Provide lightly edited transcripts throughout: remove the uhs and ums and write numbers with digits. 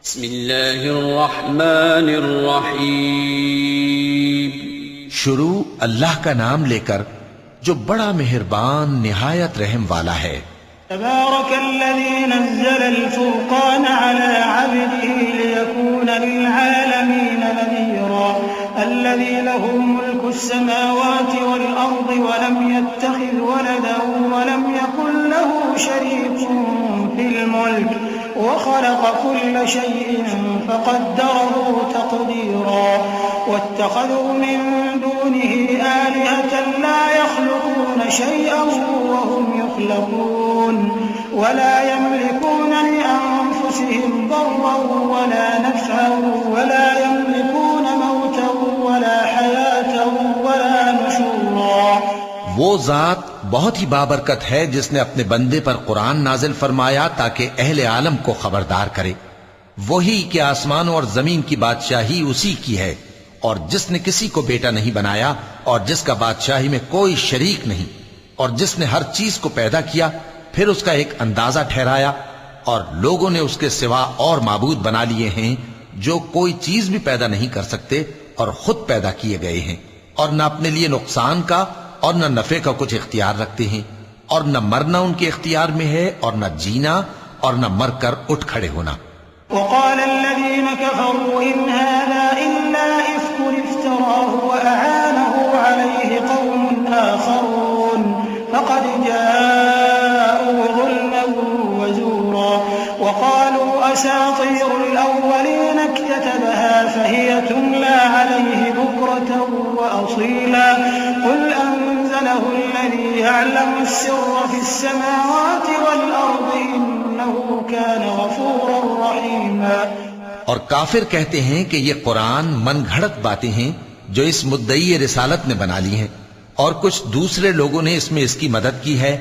بسم اللہ الرحمن الرحیم شروع اللہ کا نام لے کر جو بڑا مہربان نہایت رحم والا ہے۔ تبارك الذي نزل الفرقان على عبده ليكون للعالمين نذيرا الذي له ملك السماوات والأرض ولم يتخذ ولدا ولم يكن له شريك في الملك وخلق كل شيء فقدره تقديرا واتخذوا من دونه آلهة لا يخلقون شيئا وهم يخلقون ولا يملكون لأنفسهم ضرا ولا نفعا ولا يملكون موتا ولا حياة ولا نشورا۔ وہ ذات بہت ہی بابرکت ہے جس نے اپنے بندے پر قرآن نازل فرمایا تاکہ اہل عالم کو خبردار کرے، وہی کہ آسمانوں اور زمین کی بادشاہی اسی کی ہے، اور جس نے کسی کو بیٹا نہیں بنایا اور جس کا بادشاہی میں کوئی شریک نہیں، اور جس نے ہر چیز کو پیدا کیا پھر اس کا ایک اندازہ ٹھہرایا، اور لوگوں نے اس کے سوا اور معبود بنا لیے ہیں جو کوئی چیز بھی پیدا نہیں کر سکتے اور خود پیدا کیے گئے ہیں، اور نہ اپنے لیے نقصان کا اور نہ نفع کا کچھ اختیار رکھتے ہیں، اور نہ مرنا ان کے اختیار میں ہے اور نہ جینا اور نہ مر کر اٹھ کھڑے ہونا۔ وقال الذين كفروا إن هذا إلا إفك افتراه وأعانه عليه قوم آخرون فقد جاءوا ظلما وزورا وقالوا أساطير الأولين اكتتبها فهي تملى عليه بكرة وأصيلا قل أنزله الذي يعلم السر في السماوات والأرض إنه كان غفورا رحيما۔ اور کافر کہتے ہیں کہ یہ قرآن من گھڑت باتیں ہیں جو اس مدعی رسالت نے بنا لی ہیں، اور کچھ دوسرے لوگوں نے اس میں اس کی مدد کی ہے،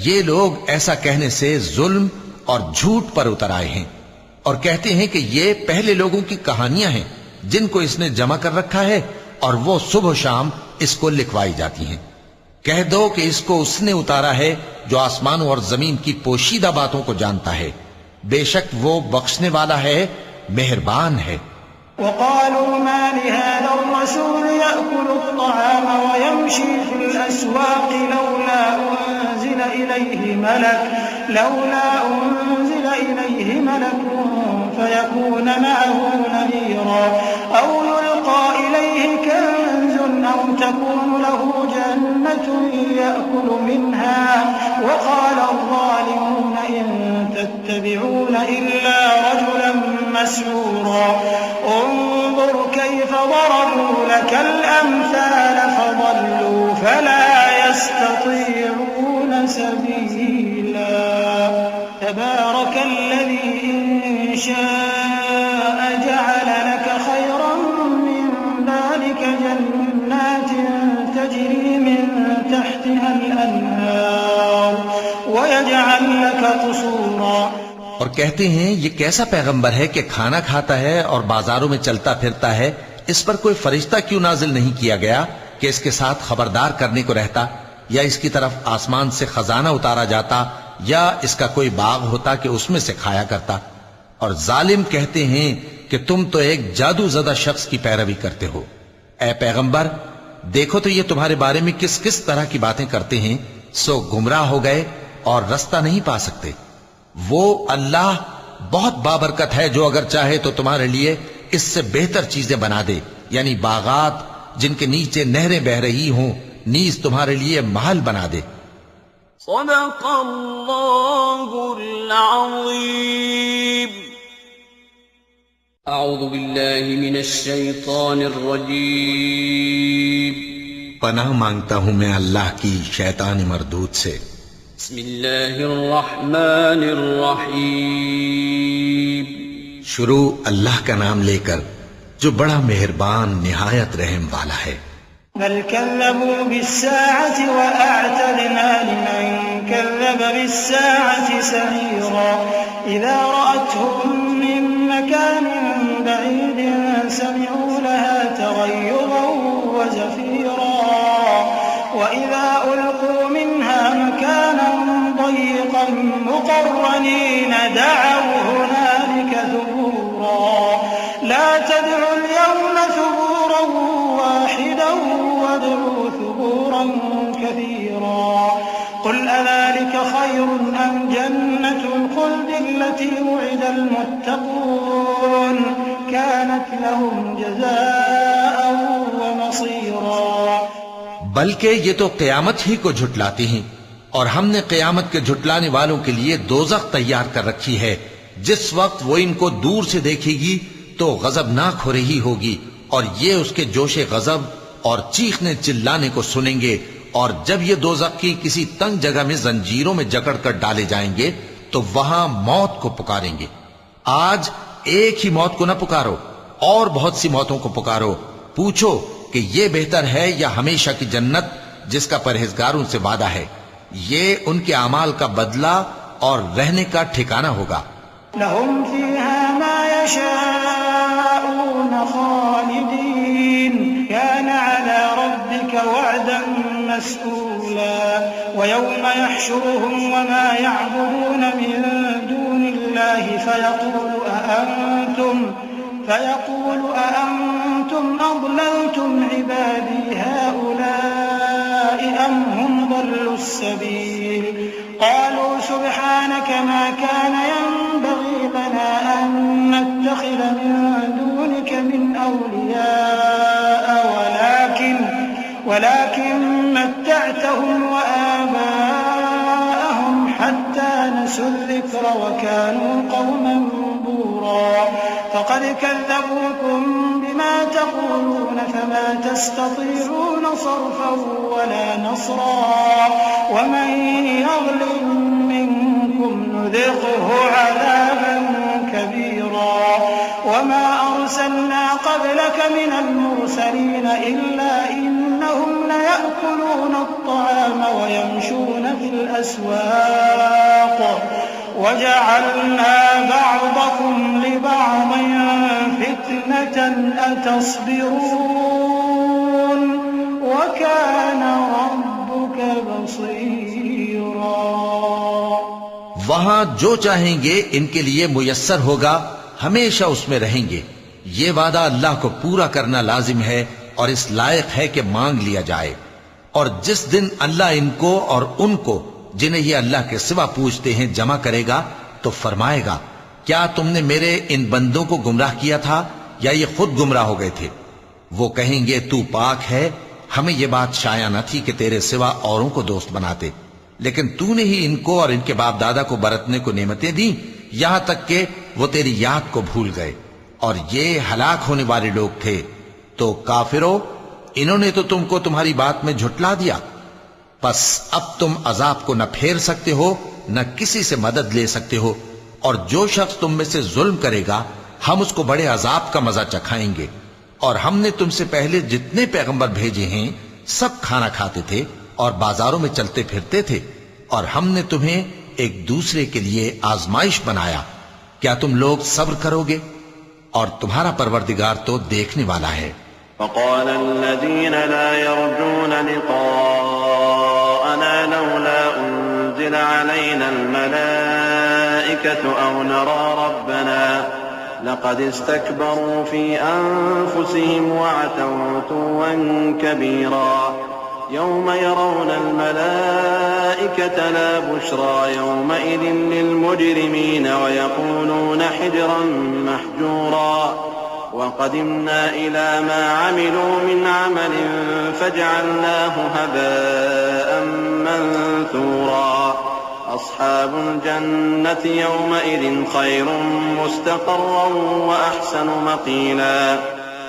یہ لوگ ایسا کہنے سے ظلم اور جھوٹ پر اتر آئے ہیں، اور کہتے ہیں کہ یہ پہلے لوگوں کی کہانیاں ہیں جن کو اس نے جمع کر رکھا ہے اور وہ صبح و شام اس کو لکھوائی جاتی ہیں۔ کہہ دو کہ اس کو اس نے اتارا ہے جو آسمانوں اور زمین کی پوشیدہ باتوں کو جانتا ہے، بے شک وہ بخشنے والا ہے، مہربان ہے۔ وقالوا ما لهذا الرسول يأكل الطعام ويمشي في الأسواق لولا أنزل إليه ملك فيكون معه نذيرا أو يلقى إليه كنز أو تكون له جنة يأكل منها وقال الظالمون إن تتبعون إلا رجلا مسحورا انظر كيف ضربوا لك الأمثال فضلوا فلا يستطيعون سبيلا تبارك الذي إن شاء جعل لك خيرا من ذلك جنات تجري من تحتها الأنهار ويجعل لك قصورا۔ اور کہتے ہیں یہ کیسا پیغمبر ہے کہ کھانا کھاتا ہے اور بازاروں میں چلتا پھرتا ہے، اس پر کوئی فرشتہ کیوں نازل نہیں کیا گیا کہ اس کے ساتھ خبردار کرنے کو رہتا، یا اس کی طرف آسمان سے خزانہ اتارا جاتا، یا اس کا کوئی باغ ہوتا کہ اس میں سے کھایا کرتا۔ اور ظالم کہتے ہیں کہ تم تو ایک جادو زدہ شخص کی پیروی کرتے ہو۔ اے پیغمبر دیکھو تو یہ تمہارے بارے میں کس کس طرح کی باتیں کرتے ہیں، سو گمراہ ہو گئے اور رستہ نہیں پا سکتے۔ وہ اللہ بہت بابرکت ہے جو اگر چاہے تو تمہارے لیے اس سے بہتر چیزیں بنا دے، یعنی باغات جن کے نیچے نہریں بہ رہی ہوں، نیز تمہارے لیے محل بنا دے۔ صدق اللہ العظیم۔ اعوذ باللہ من الشیطان الرجیم۔ پناہ مانگتا ہوں میں اللہ کی شیطان مردود سے۔ بسم اللہ الرحمن الرحیم۔ شروع اللہ کا نام لے کر جو بڑا مہربان نہایت رحم والا ہے۔ بل كذبوا بالساعة وأعتدنا لمن كذب بالساعة سعيرا إذا رأتهم من مكان بعيد سمعوا لها تغيظا وزفيرا وإذا ألقوا منها مكانا ضيقا مقرنين دعوا هنالك ثبورا ثبورا واحدا وادعوا ثبورا كثيرا قل أذلك خير أم جنة الخلد التي وعد المتقون كانت لهم جزاء ومصيرا بلکہ یہ تو قیامت ہی کو جھٹلاتی ہیں، اور ہم نے قیامت کے جھٹلانے والوں کے لیے دوزخ تیار کر رکھی ہے، جس وقت وہ ان کو دور سے دیکھے گی تو غضبناک ہو رہی ہوگی، اور یہ اس کے جوش غضب اور چیخنے چلانے کو سنیں گے، اور جب یہ دوزخ کی کسی تنگ جگہ میں زنجیروں میں جکڑ کر ڈالے جائیں گے تو وہاں موت کو پکاریں گے۔ آج ایک ہی موت کو نہ پکارو، اور بہت سی موتوں کو پکارو، پوچھو کہ یہ بہتر ہے یا ہمیشہ کی جنت جس کا پرہیزگاروں سے وعدہ ہے، یہ ان کے اعمال کا بدلہ اور رہنے کا ٹھکانہ ہوگا۔ لهم فيها ما يشاءون خالدين كان على ربك وعدا مسئولا ويوم يحشرهم وما يعبدون من دون الله فيقول أأنتم أضللتم عبادي هؤلاء أم هم ضلوا السبيل قالوا سبحانك ما كان ينبغي لنا أن نتخذ من دونك من أولياء ولكن متعتهم وآباءهم حتى نسوا الذكر وكانوا قوما بورا فقد كذبوكم بما تقولون فما تستطيعون صرفا ولا نصرا ومن يظلم منكم نذقه عذابا كبيرا وما أرسلنا قبلك من المرسلين إلا إنهم ليأكلون الطعام ويمشون في الأسواق وجعلنا بعضكم لبعض فتنة أتصبرون وكان ربك بصيرا وہاں جو چاہیں گے ان کے لیے میسر ہوگا، ہمیشہ اس میں رہیں گے۔ یہ وعدہ اللہ کو پورا کرنا لازم ہے اور اس لائق ہے کہ مانگ لیا جائے۔ اور جس دن اللہ ان کو اور ان کو جنہیں یہ اللہ کے سوا پوچھتے ہیں جمع کرے گا تو فرمائے گا، کیا تم نے میرے ان بندوں کو گمراہ کیا تھا یا یہ خود گمراہ ہو گئے تھے؟ وہ کہیں گے تو پاک ہے، ہمیں یہ بات شایع نہ تھی کہ تیرے سوا اوروں کو دوست بناتے، لیکن تو نے ہی ان کو اور ان کے باپ دادا کو برتنے کو نعمتیں دیں، یہاں تک کہ وہ تیری یاد کو بھول گئے، اور یہ ہلاک ہونے والے لوگ تھے۔ تو کافرو، انہوں نے تو تم کو تمہاری بات میں جھٹلا دیا، پس اب تم عذاب کو نہ پھیر سکتے ہو نہ کسی سے مدد لے سکتے ہو، اور جو شخص تم میں سے ظلم کرے گا ہم اس کو بڑے عذاب کا مزہ چکھائیں گے۔ اور ہم نے تم سے پہلے جتنے پیغمبر بھیجے ہیں سب کھانا کھاتے تھے اور بازاروں میں چلتے پھرتے تھے، اور ہم نے تمہیں ایک دوسرے کے لیے آزمائش بنایا، کیا تم لوگ صبر کرو گے؟ اور تمہارا پروردگار تو دیکھنے والا ہے۔ وقال الذين لا يرجون لقاءنا لولا أنزل علينا الملائكة أو نرى ربنا لقد استكبروا في أنفسهم وعتوا عتوا كبيرا يوم يرون الملائكة لا بشرى يومئذ للمجرمين ويقولون حجرا محجورا وقدمنا إلى ما عملوا من عمل فجعلناه هباء منثورا أصحاب الجنة يومئذ خير مستقرا وأحسن مقيلا۔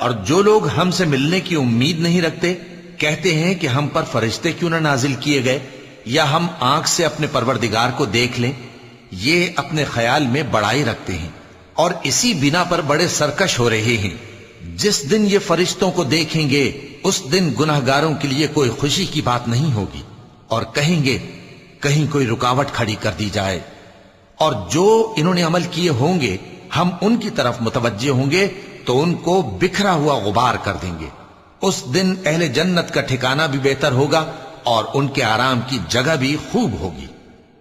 اور جو لوگ ہم سے ملنے کی امید نہیں رکھتے کہتے ہیں کہ ہم پر فرشتے کیوں نہ نازل کیے گئے یا ہم آنکھ سے اپنے پروردگار کو دیکھ لیں، یہ اپنے خیال میں بڑائی رکھتے ہیں اور اسی بنا پر بڑے سرکش ہو رہے ہیں۔ جس دن یہ فرشتوں کو دیکھیں گے اس دن گناہگاروں کے لیے کوئی خوشی کی بات نہیں ہوگی، اور کہیں گے کہیں کوئی رکاوٹ کھڑی کر دی جائے، اور جو انہوں نے عمل کیے ہوں گے ہم ان کی طرف متوجہ ہوں گے تو ان کو بکھرا ہوا غبار کر دیں گے۔ اس دن اہل جنت کا ٹھکانہ بھی بہتر ہوگا اور ان کے آرام کی جگہ بھی خوب ہوگی۔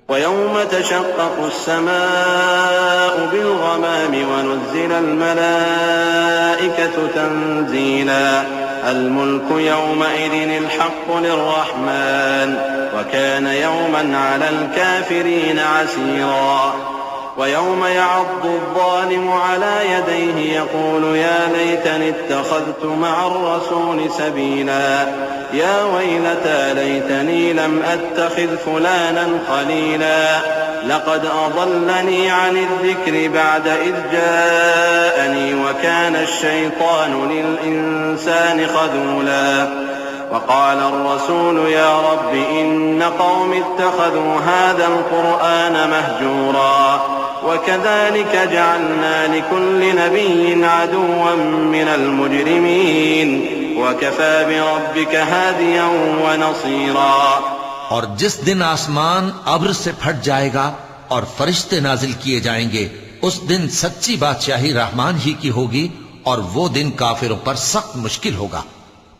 ويوم تشقق السماء بالغمام ونزل الملائكة تنزيلا الملك يومئذ الحق للرحمن وكان يوما على الكافرين عسيرا ويوم يعض الظالم على يديه يقول يا ليتني اتخذت مع الرسول سبيلا يا ويلتى ليتني لم أتخذ فلانا خليلا لقد أضلني عن الذكر بعد إذ جاءني وكان الشيطان للإنسان خذولا وقال الرسول يا رب إن قوم اتخذوا هذا القرآن مهجورا وكذلك جعلنا لكل نبي عدوا من المجرمين وكفى بربك هاديا ونصيرا اور جس دن آسمان ابر سے پھٹ جائے گا اور فرشتے نازل کیے جائیں گے اس دن سچی بادشاہی رحمان ہی کی ہوگی اور وہ دن کافروں پر سخت مشکل ہوگا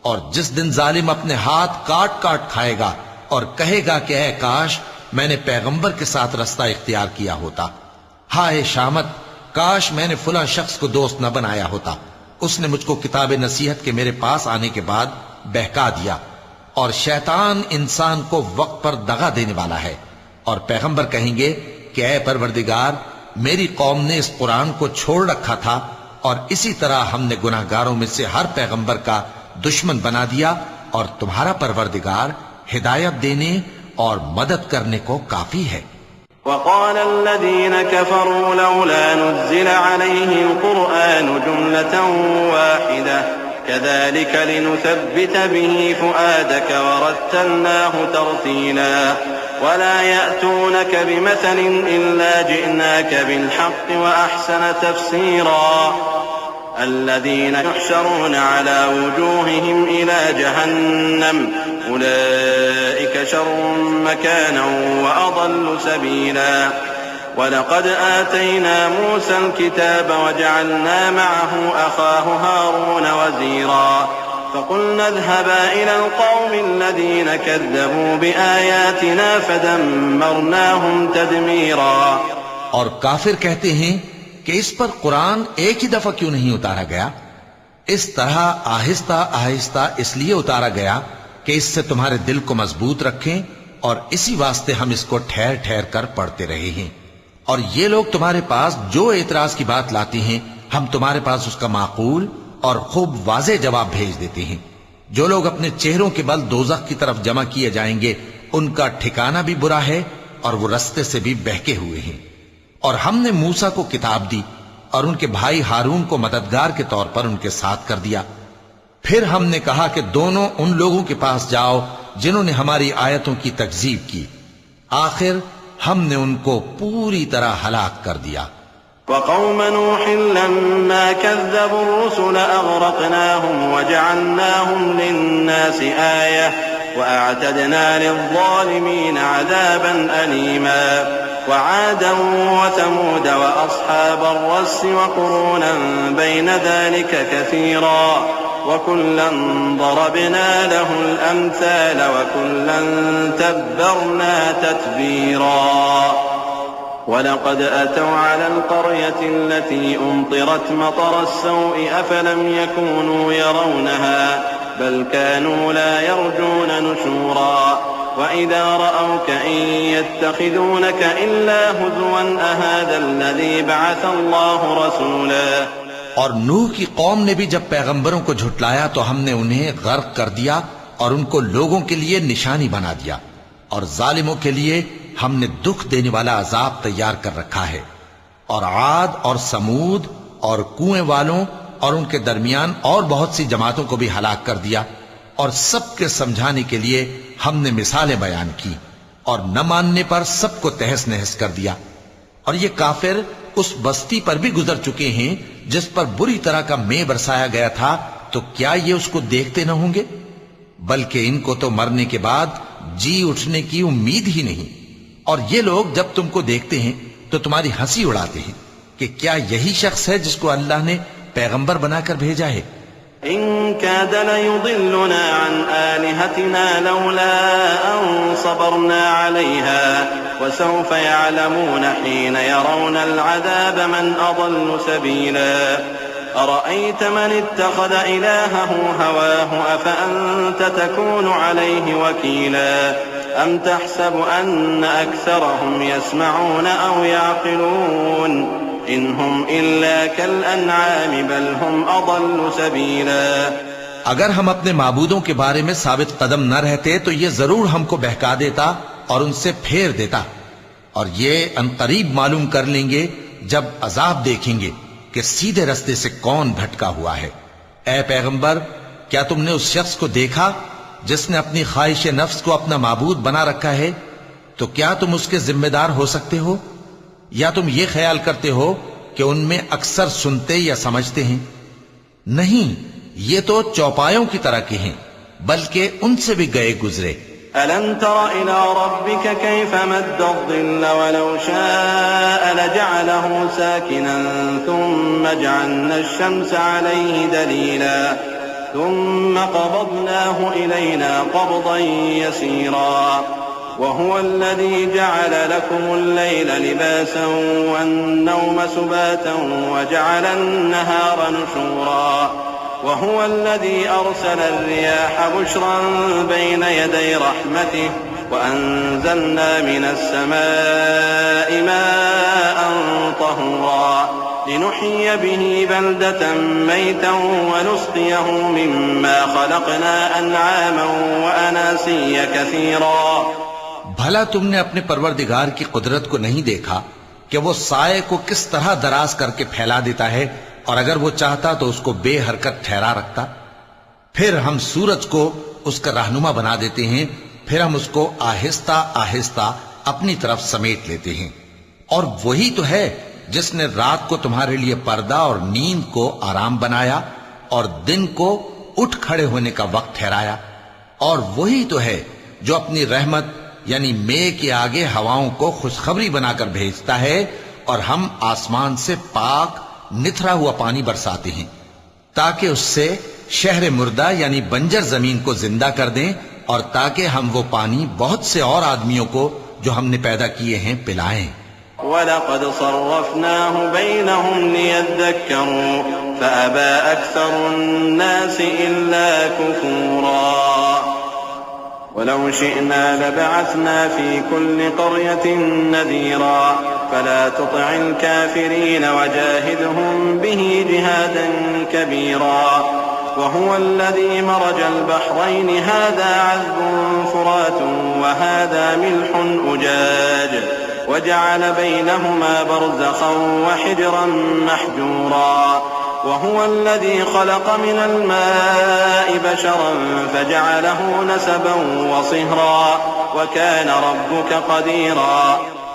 اور جس دن ظالم اپنے ہاتھ کاٹ کاٹ کھائے گا اور کہے گا کہ اے کاش میں نے پیغمبر کے ساتھ رستہ اختیار کیا ہوتا ہائے شامت کاش میں نے فلاں شخص کو دوست نہ بنایا ہوتا اس نے مجھ کو کتاب نصیحت کے میرے پاس آنے کے بعد بہکا دیا اور شیطان انسان کو وقت پر دغا دینے والا ہے اور پیغمبر کہیں گے کہ اے پروردگار میری قوم نے اس قرآن کو چھوڑ رکھا تھا اور اسی طرح ہم نے گناہگاروں میں سے ہر پیغمبر کا دشمن بنا دیا اور تمہارا پروردگار ہدایت دینے اور مدد کرنے کو کافی ہے وقال الذين كفروا لولا نزل عليه القرآن جملة واحدة كذلك لنثبت به فؤادك ورتلناه ترتيلا ولا يأتونك بمثل إلا جئناك بالحق وأحسن تفسيرا الذين يحشرون على وجوههم إلى جهنم أولئك شر مكانا وأضل سبيلا ولقد آتينا موسى الكتاب وجعلنا معه أخاه هارون وزيرا فقلنا اذهبا إلى القوم الذين كذبوا بآياتنا فدمرناهم تدميرا اور کافر کہتے ہیں کہ اس پر قرآن ایک ہی دفعہ کیوں نہیں اتارا گیا اس طرح آہستہ آہستہ اس لیے اتارا گیا کہ اس سے تمہارے دل کو مضبوط رکھیں اور اسی واسطے ہم اس کو ٹھہر ٹھہر کر پڑھتے رہے ہیں اور یہ لوگ تمہارے پاس جو اعتراض کی بات لاتے ہیں ہم تمہارے پاس اس کا معقول اور خوب واضح جواب بھیج دیتے ہیں جو لوگ اپنے چہروں کے بل دوزخ کی طرف جمع کیے جائیں گے ان کا ٹھکانہ بھی برا ہے اور وہ رستے سے بھی بہکے ہوئے ہیں اور ہم نے موسیٰ کو کتاب دی اور ان کے بھائی ہارون کو مددگار کے طور پر ان کے ساتھ کر دیا پھر ہم نے کہا کہ دونوں ان لوگوں کے پاس جاؤ جنہوں نے ہماری آیتوں کی تکذیب کی آخر ہم نے ان کو پوری طرح ہلاک کر دیا وقوم نوح لما كذبوا الرسل أغرقناهم وجعلناهم للناس آية وأعتدنا للظالمين عذابا أليما وعادا وثمود وأصحاب الرس وقرونا بين ذلك كثيرا وكلا ضربنا له الأمثال وكلا تبرنا تتبيرا ولقد أتوا على القرية التي أمطرت مطر السوء أفلم يكونوا يرونها بل كانوا لا يرجون نشورا وإذا رأوك إن يتخذونك إلا هزوا أهذا الذي بعث الله رسولا اور نوح کی قوم نے بھی جب پیغمبروں کو جھٹلایا تو ہم نے انہیں غرق کر دیا اور ان کو لوگوں کے لیے نشانی بنا دیا اور ظالموں کے لیے ہم نے دکھ دینے والا عذاب تیار کر رکھا ہے اور عاد اور سمود اور کنویں والوں اور ان کے درمیان اور بہت سی جماعتوں کو بھی ہلاک کر دیا اور سب کے سمجھانے کے لیے ہم نے مثالیں بیان کی اور نہ ماننے پر سب کو تہس نہس کر دیا اور یہ کافر اس بستی پر بھی گزر چکے ہیں جس پر بری طرح کا مے برسایا گیا تھا تو کیا یہ اس کو دیکھتے نہ ہوں گے بلکہ ان کو تو مرنے کے بعد جی اٹھنے کی امید ہی نہیں اور یہ لوگ جب تم کو دیکھتے ہیں تو تمہاری ہنسی اڑاتے ہیں کہ کیا یہی شخص ہے جس کو اللہ نے پیغمبر بنا کر بھیجا ہے إن كاد ليضلنا عن آلهتنا لولا أن صبرنا عليها وسوف يعلمون حين يرون العذاب من أضل سبيلا أرأيت من اتخذ إلهه هواه أفأنت تكون عليه وكيلا أم تحسب أن أكثرهم يسمعون أو يعقلون إن هم إلا كالأنعام بل هم أضل سبيلا. اگر ہم اپنے معبودوں کے بارے میں ثابت قدم نہ رہتے تو یہ ضرور ہم کو بہکا دیتا اور ان سے پھیر دیتا، اور یہ عنقریب معلوم کر لیں گے جب عذاب دیکھیں گے کہ سیدھے رستے سے کون بھٹکا ہوا ہے. اے پیغمبر، کیا تم نے اس شخص کو دیکھا جس نے اپنی خواہش نفس کو اپنا معبود بنا رکھا ہے؟ تو کیا تم اس کے ذمہ دار ہو سکتے ہو؟ یا تم یہ خیال کرتے ہو کہ ان میں اکثر سنتے یا سمجھتے ہیں؟ نہیں، یہ تو چوپایوں کی طرح کے ہیں، بلکہ ان سے بھی گئے گزرے. ألم تر إلى ربك كيف مد الظل ولو شاء لجعله ساكنا ثم جعلنا الشمس عليه دليلا ثم قبضناه إلينا قبضا يسيرا وهو الذي جعل لكم الليل لباسا والنوم سباتا وجعل النهار نشورا وهو الذي أرسل الرياح بشرا بين يدي رحمته وأنزلنا من السماء ماء طهورا لنحيي به بلدة ميتا ونسقيه مما خلقنا أنعاما وأناسيا كثيرا. بھلا تم نے اپنے پروردگار کی قدرت کو نہیں دیکھا کہ وہ سائے کو کس طرح دراز کر کے پھیلا دیتا ہے، اور اگر وہ چاہتا تو اس کو بے حرکت ٹھہرا رکھتا؟ پھر ہم سورج کو اس کا رہنما بنا دیتے ہیں، پھر ہم اس کو آہستہ آہستہ اپنی طرف سمیٹ لیتے ہیں. اور وہی تو ہے جس نے رات کو تمہارے لیے پردہ اور نیند کو آرام بنایا اور دن کو اٹھ کھڑے ہونے کا وقت ٹھہرایا. اور وہی تو ہے جو اپنی رحمت یعنی مے کے آگے ہواؤں کو خوشخبری بنا کر بھیجتا ہے، اور ہم آسمان سے پاک نتھرا ہوا پانی برساتے ہیں تاکہ اس سے شہر مردہ یعنی بنجر زمین کو زندہ کر دیں، اور تاکہ ہم وہ پانی بہت سے اور آدمیوں کو جو ہم نے پیدا کیے ہیں پلائیں. وَلَقَدْ صَرَّفْنَاهُ بَيْنَهُمْ لِيَذَّكَّرُوا فَأَبَى أَكْثَرُ النَّاسِ إِلَّا كُفُورًا وَلَوْ شِئْنَا لَبَعَثْنَا فِي كُلِّ قَرْيَةٍ نَذِيرًا فَلَا تُطِعِ الْكَافِرِينَ وَجَاهِدْهُمْ بِهِ جِهَادًا كَبِيرًا وَهُوَ الَّذِي مَرَجَ الْبَحْرَيْنِ هَذَا عَذْبٌ فُرَاتٌ وَهَذَا مِلْحٌ أُجَاجٌ وَجَعَلَ بَيْنَهُمَا بَرْزَخًا وَحِجْرًا مَحْجُورًا وهو الذي خلق من الماء بشرا فجعله نسبا وصهرا وكان ربك قديرا.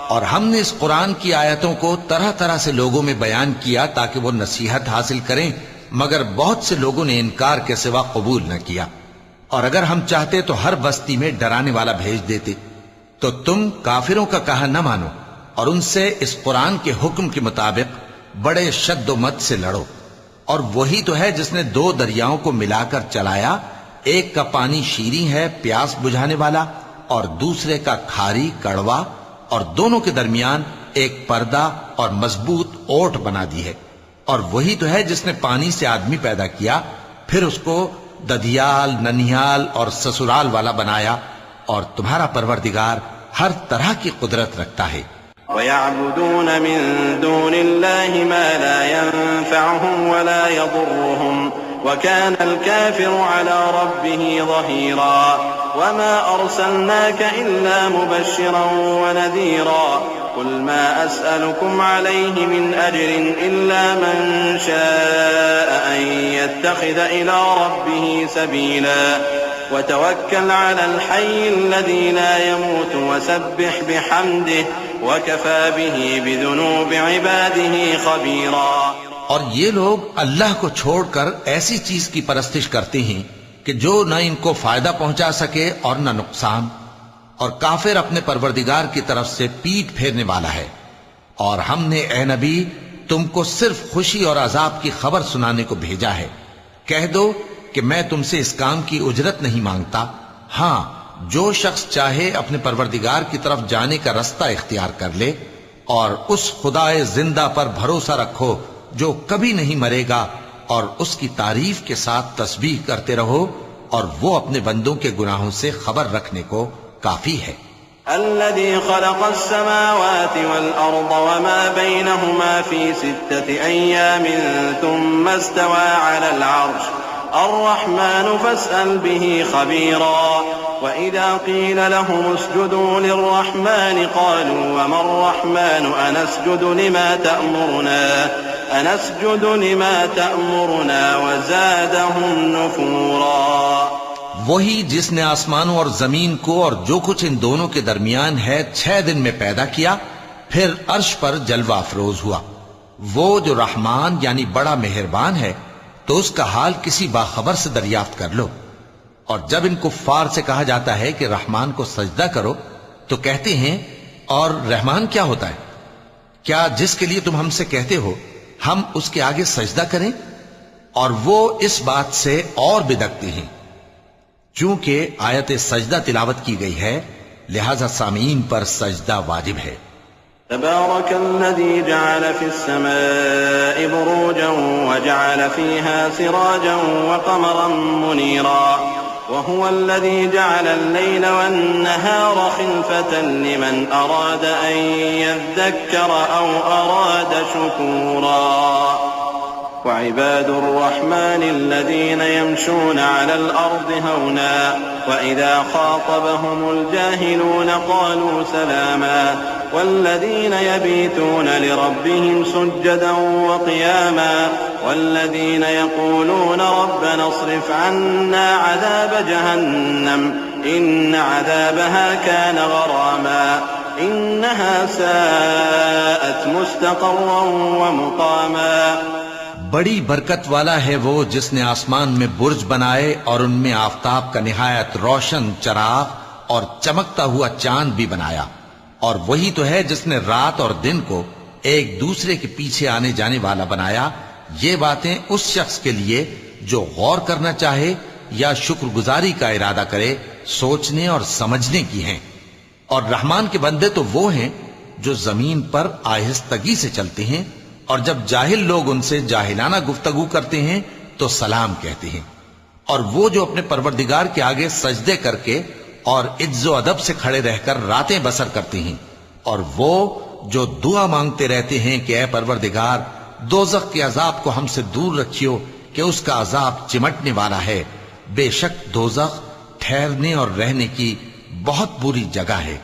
اور ہم نے اس قرآن کی آیتوں کو طرح طرح سے لوگوں میں بیان کیا تاکہ وہ نصیحت حاصل کریں، مگر بہت سے لوگوں نے انکار کے سوا قبول نہ کیا. اور اگر ہم چاہتے تو ہر بستی میں ڈرانے والا بھیج دیتے. تو تم کافروں کا کہا نہ مانو اور ان سے اس قرآن کے حکم کے مطابق بڑے شد و مت سے لڑو. اور وہی تو ہے جس نے دو دریاؤں کو ملا کر چلایا، ایک کا پانی شیریں ہے پیاس بجھانے والا، اور دوسرے کا کھاری کڑوا، اور دونوں کے درمیان ایک پردہ اور مضبوط اوٹ بنا دی ہے. اور وہی تو ہے جس نے پانی سے آدمی پیدا کیا، پھر اس کو ددھیال، ننھیال اور سسرال والا بنایا، اور تمہارا پروردگار ہر طرح کی قدرت رکھتا ہے. وَيَعْبُدُونَ مِن دُونِ اللَّهِ مَا لَا يَنفَعُهُمْ وَلَا يَضُرُّهُمْ وَكَانَ الْكَافِرُ عَلَى رَبِّهِ ظَهِيرًا. وَمَا أَرْسَلْنَاكَ إِلَّا مُبَشِّرًا وَنَذِيرًا. قُلْ مَا أَسْأَلُكُمْ عَلَيْهِ مِنْ أَجْرٍ إِلَّا مَنْ شَاءَ أَنْ يَتَّخِذَ إِلَى رَبِّهِ سَبِيلًا. وَتَوَكَّلْ عَلَى الْحَيِّ الَّذِي لَا يَمُوتُ وَسَبِّحْ بِحَمْدِهِ وَكَفَى بِهِ بِذُنُوبِ عِبَادِهِ خَبِيرًا. اور یہ لوگ اللہ کو چھوڑ کر ایسی چیز کی پرستش کرتے ہیں کہ جو نہ ان کو فائدہ پہنچا سکے اور نہ نقصان، اور کافر اپنے پروردگار کی طرف سے پیٹھ پھیرنے والا ہے. اور ہم نے اے نبی تم کو صرف خوشی اور عذاب کی خبر سنانے کو بھیجا ہے. کہہ دو کہ میں تم سے اس کام کی اجرت نہیں مانگتا، ہاں جو شخص چاہے اپنے پروردگار کی طرف جانے کا رستہ اختیار کر لے، اور اس خدائے زندہ پر بھروسہ رکھو جو کبھی نہیں مرے گا، اور اس کی تعریف کے ساتھ تسبیح کرتے رہو، اور وہ اپنے بندوں کے گناہوں سے خبر رکھنے کو کافی ہے۔ الذي خلق السماوات والأرض وما بينهما في 6 أيام ثم استوى على العرش الرحمن فاسأل به خبيرا وإذا قيل لهم اسجدوا للرحمن قالوا وما الرحمن أنسجد لما تأمرنا وزادهم نفورا۔ وہی جس نے آسمانوں اور زمین کو اور جو کچھ ان دونوں کے درمیان ہے 6 دن میں پیدا کیا، پھر عرش پر جلوہ افروز ہوا۔ وہ جو رحمان یعنی بڑا مہربان ہے، تو اس کا حال کسی باخبر سے دریافت کر لو۔ اور جب ان کفار سے کہا جاتا ہے کہ رحمان کو سجدہ کرو، تو کہتے ہیں اور رحمان کیا ہوتا ہے؟ کیا جس کے لیے تم ہم سے کہتے ہو ہم اس کے آگے سجدہ کریں؟ اور وہ اس بات سے اور بدکتے ہیں۔ چونکہ آیت سجدہ تلاوت کی گئی ہے، لہذا سامعین پر سجدہ واجب ہے۔ تبارك الذي جعل في السماء بروجا وجعل فيها سراجا وقمرا منيرا وهو الذي جعل الليل والنهار خلفة لمن أراد أن يذكر أو أراد شكورا وعباد الرحمن الذين يمشون على الأرض هونا وإذا خاطبهم الجاهلون قالوا سلاما والذين يبيتون لربهم سجدا وقياما والذين يقولون ربنا اصرف عنا عذاب جهنم إن عذابها كان غراما إنها ساءت مستقرا ومقاما۔ بڑی برکت والا ہے وہ جس نے آسمان میں برج بنائے اور ان میں آفتاب کا نہایت روشن چراغ اور چمکتا ہوا چاند بھی بنایا، اور وہی تو ہے جس نے رات اور دن کو ایک دوسرے کے پیچھے آنے جانے والا بنایا۔ یہ باتیں اس شخص کے لیے جو غور کرنا چاہے یا شکر گزاری کا ارادہ کرے، سوچنے اور سمجھنے کی ہیں۔ اور رحمان کے بندے تو وہ ہیں جو زمین پر آہستگی سے چلتے ہیں، اور جب جاہل لوگ ان سے جاہلانہ گفتگو کرتے ہیں تو سلام کہتے ہیں۔ اور وہ جو اپنے پروردگار کے آگے سجدے کر کے اور عز و ادب سے کھڑے رہ کر راتیں بسر کرتے ہیں، اور وہ جو دعا مانگتے رہتے ہیں کہ اے پروردگار دوزخ کے عذاب کو ہم سے دور رکھیو کہ اس کا عذاب چمٹنے والا ہے، بے شک دوزخ ٹھہرنے اور رہنے کی بہت بری جگہ ہے۔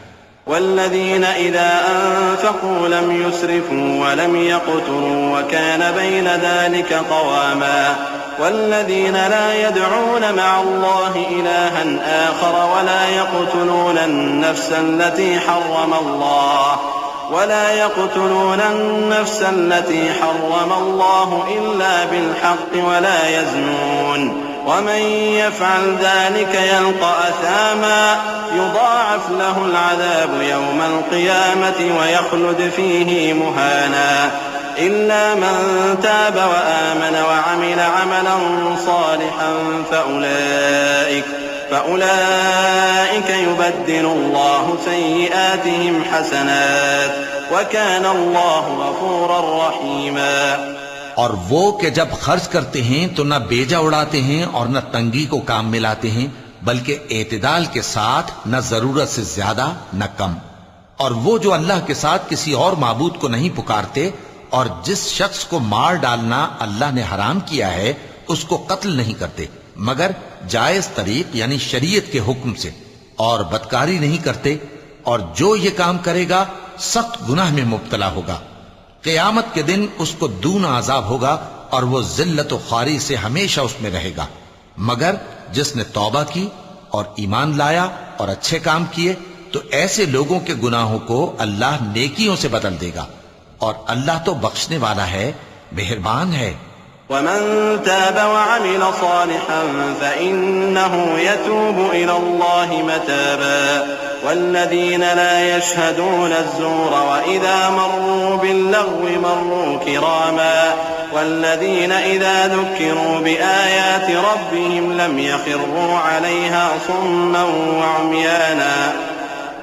والذين إذا أنفقوا لم يسرفوا ولم يقتروا وكان بين ذلك قواما والذين لا يدعون مع الله إلها آخر ولا يقتلون النفس التي حرم الله إلا بالحق ولا يزنون ومن يفعل ذلك يلقى أثاما يضاعف له العذاب يوم القيامة ويخلد فيه مهانا إلا من تاب وآمن وعمل عملا صالحا فأولئك يبدل الله سيئاتهم حسنات وكان الله غفورا رحيما۔ اور وہ کہ جب خرچ کرتے ہیں تو نہ بیجا اڑاتے ہیں اور نہ تنگی کو کام میں لاتے ہیں، بلکہ اعتدال کے ساتھ، نہ ضرورت سے زیادہ نہ کم۔ اور وہ جو اللہ کے ساتھ کسی اور معبود کو نہیں پکارتے، اور جس شخص کو مار ڈالنا اللہ نے حرام کیا ہے اس کو قتل نہیں کرتے مگر جائز طریق یعنی شریعت کے حکم سے، اور بدکاری نہیں کرتے، اور جو یہ کام کرے گا سخت گناہ میں مبتلا ہوگا۔ قیامت کے دن اس کو دونا عذاب ہوگا اور وہ ذلت و خواری سے ہمیشہ اس میں رہے گا، مگر جس نے توبہ کی اور ایمان لایا اور اچھے کام کیے تو ایسے لوگوں کے گناہوں کو اللہ نیکیوں سے بدل دے گا، اور اللہ تو بخشنے والا ہے، مہربان ہے۔ ومن تاب وعمل صالحا فإنه يتوب إلى الله متابا والذين لا يشهدون الزور وإذا مروا باللغو مروا كراما والذين إذا ذكروا بآيات ربهم لم يخروا عليها صما وعميانا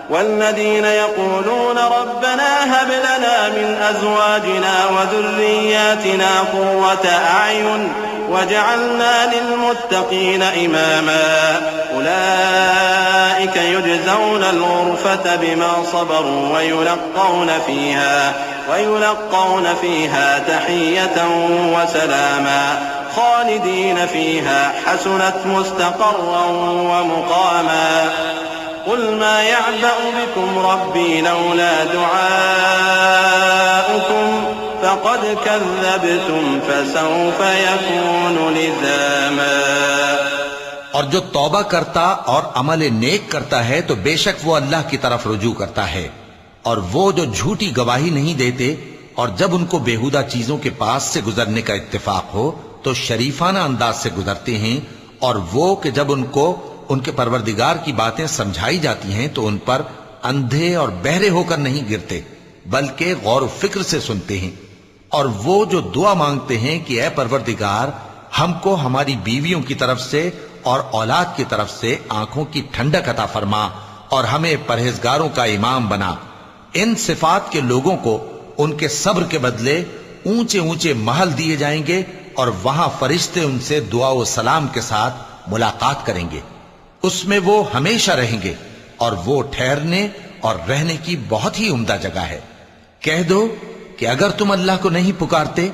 والذين يقولون ربنا هب لنا من أزواجنا وذرياتنا قرة أعين وجعلنا للمتقين إماما أولئك يجزون الغرفة بما صبروا ويلقون فيها تحية وسلاما خالدين فيها حسنت مستقرا ومقاما قل ما يعبأ بكم ربي لولا دعاؤكم فقد كذبتم فسوف يكون لزاما. اور جو توبہ کرتا اور عمل نیک کرتا ہے تو بے شک وہ اللہ کی طرف رجوع کرتا ہے، اور وہ جو جھوٹی گواہی نہیں دیتے اور جب ان کو بیہودہ چیزوں کے پاس سے گزرنے کا اتفاق ہو تو شریفانہ انداز سے گزرتے ہیں، اور وہ کہ جب ان کو ان کے پروردگار کی باتیں سمجھائی جاتی ہیں تو ان پر اندھے اور بہرے ہو کر نہیں گرتے بلکہ غور و فکر سے سنتے ہیں. اور وہ جو دعا مانگتے ہیں کہ اے پروردگار ہم کو ہماری بیویوں کی طرف سے اور اولاد کی طرف سے آنکھوں کی ٹھنڈک عطا فرما اور ہمیں پرہیزگاروں کا امام بنا. ان صفات کے لوگوں کو ان کے صبر کے بدلے اونچے اونچے محل دیے جائیں گے اور وہاں فرشتے ان سے دعا و سلام کے ساتھ ملاقات کریں گے. اس میں وہ ہمیشہ رہیں گے اور وہ ٹھہرنے اور رہنے کی بہت ہی عمدہ جگہ ہے. کہہ دو کہ اگر تم اللہ کو نہیں پکارتے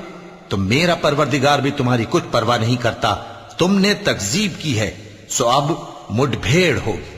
تو میرا پروردگار بھی تمہاری کچھ پرواہ نہیں کرتا. تم نے تکذیب کی ہے سو اب مڈ بھیڑ ہوگی.